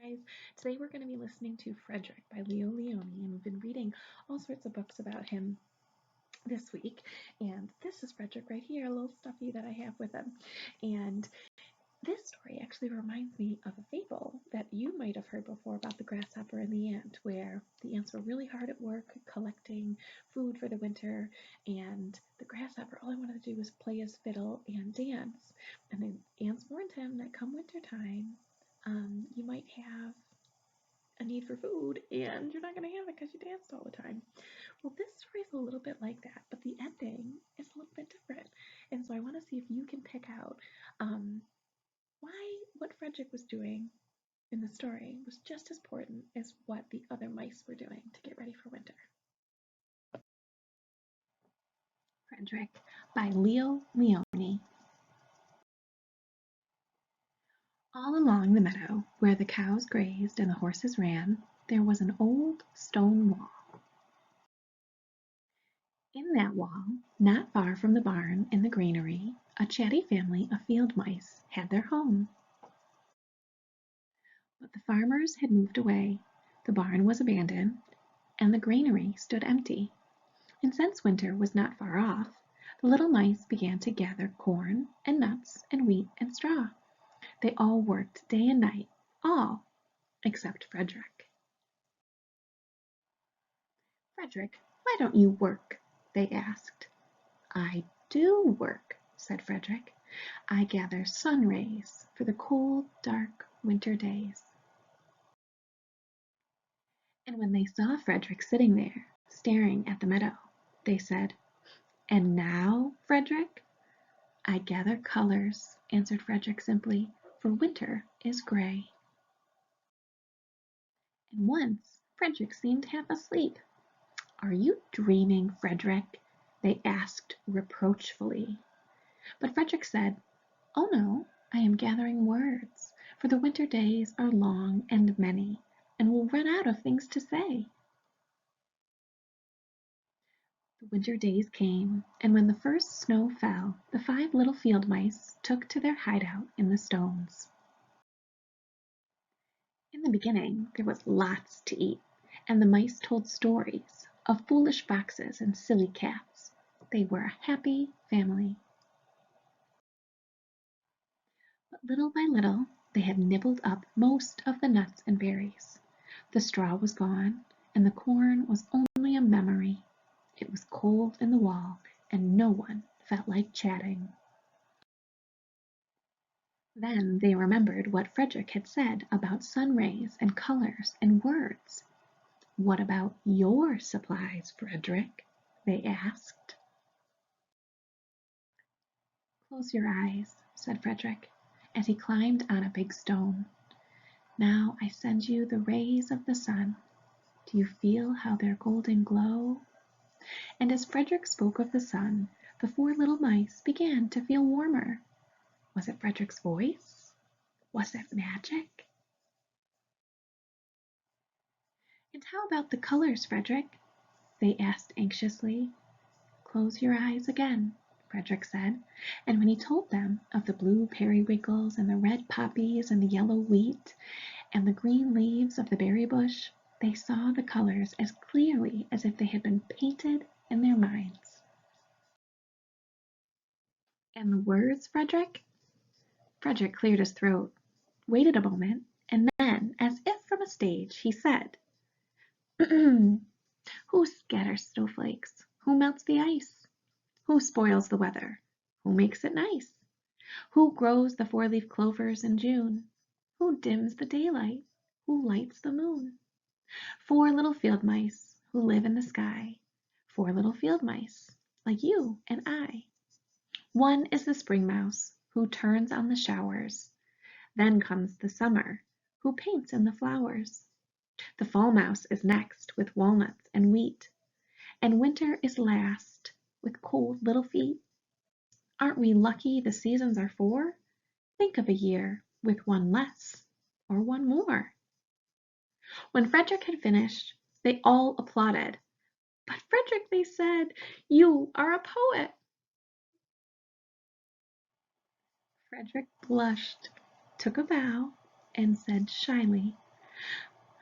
Guys. Today we're going to be listening to Frederick by Leo Lionni, and we've been reading all sorts of books about him this week. And this is Frederick right here, a little stuffy that I have with him. And this story actually reminds me of a fable that you might have heard before about the grasshopper and the ant, where the ants were really hard at work collecting food for the winter, and the grasshopper, all he wanted to do was play his fiddle and dance. And the ants warned him that come winter time, you might have a need for food and you're not going to have it because you danced all the time. Well, this story is a little bit like that, but the ending is a little bit different. And so I want to see if you can pick out what Frederick was doing in the story was just as important as what the other mice were doing to get ready for winter. Frederick by Leo Lionni. All along the meadow, where the cows grazed and the horses ran, there was an old stone wall. In that wall, not far from the barn in the granary, a chatty family of field mice had their home. But the farmers had moved away, the barn was abandoned, and the granary stood empty. And since winter was not far off, the little mice began to gather corn and nuts and wheat and straw. They all worked day and night, all except Frederick. "Frederick, why don't you work?" they asked. "I do work," said Frederick. "I gather sun rays for the cold, dark winter days." And when they saw Frederick sitting there, staring at the meadow, they said, "And now, Frederick?" "I gather colors," answered Frederick simply, "for winter is gray." And once Frederick seemed half asleep. "Are you dreaming, Frederick?" they asked reproachfully. But Frederick said, "Oh no, I am gathering words, for the winter days are long and many, and we'll run out of things to say." The winter days came, and when the first snow fell, the 5 little field mice took to their hideout in the stones. In the beginning there was lots to eat, and the mice told stories of foolish foxes and silly cats. They were a happy family. But little by little they had nibbled up most of the nuts and berries. The straw was gone, and the corn was only a memory. It was cold in the wall, and no one felt like chatting. Then they remembered what Frederick had said about sun rays and colors and words. "What about your supplies, Frederick?" they asked. "Close your eyes," said Frederick, as he climbed on a big stone. "Now I send you the rays of the sun. Do you feel how their golden glow?" And as Frederick spoke of the sun, the 4 little mice began to feel warmer. Was it Frederick's voice? Was it magic? "And how about the colors, Frederick?" they asked anxiously. "Close your eyes again," Frederick said, and when he told them of the blue periwinkles and the red poppies and the yellow wheat and the green leaves of the berry bush, they saw the colors as clearly as if they had been painted in their minds. "And the words, Frederick?" Frederick cleared his throat, waited a moment, and then, as if from a stage, he said, "Who scatters snowflakes? Who melts the ice? Who spoils the weather? Who makes it nice? Who grows the 4-leaf clovers in June? Who dims the daylight? Who lights the moon? 4 little field mice who live in the sky. 4 little field mice, like you and I. One is the spring mouse, who turns on the showers. Then comes the summer, who paints in the flowers. The fall mouse is next, with walnuts and wheat. And winter is last, with cold little feet. Aren't we lucky the seasons are 4? Think of a year with one less, or one more." When Frederick had finished, they all applauded. "But Frederick," they said, "you are a poet." Frederick blushed, took a bow, and said shyly,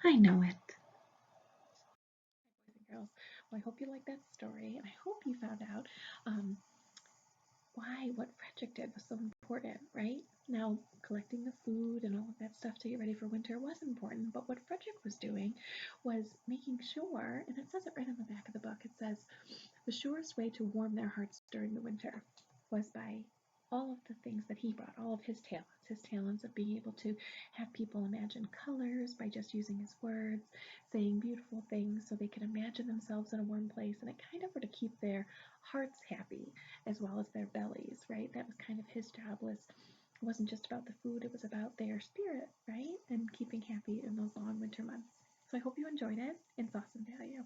I know it. Boys and girls, well, I hope you liked that story, and I hope you found out um, why what Frederick did was so important, right? Now, collecting the food and all of that stuff to get ready for winter was important, but what Frederick was doing was making sure, and it says it right on the back of the book, it says, the surest way to warm their hearts during the winter was by all of the things that he brought, all of his talents of being able to have people imagine colors by just using his words, saying beautiful things so they could imagine themselves in a warm place, and it kind of were to keep their hearts happy as well as their bellies, right? That was kind of his job was it wasn't just about the food, it was about their spirit, right? And keeping happy in those long winter months. So I hope you enjoyed it and saw some value.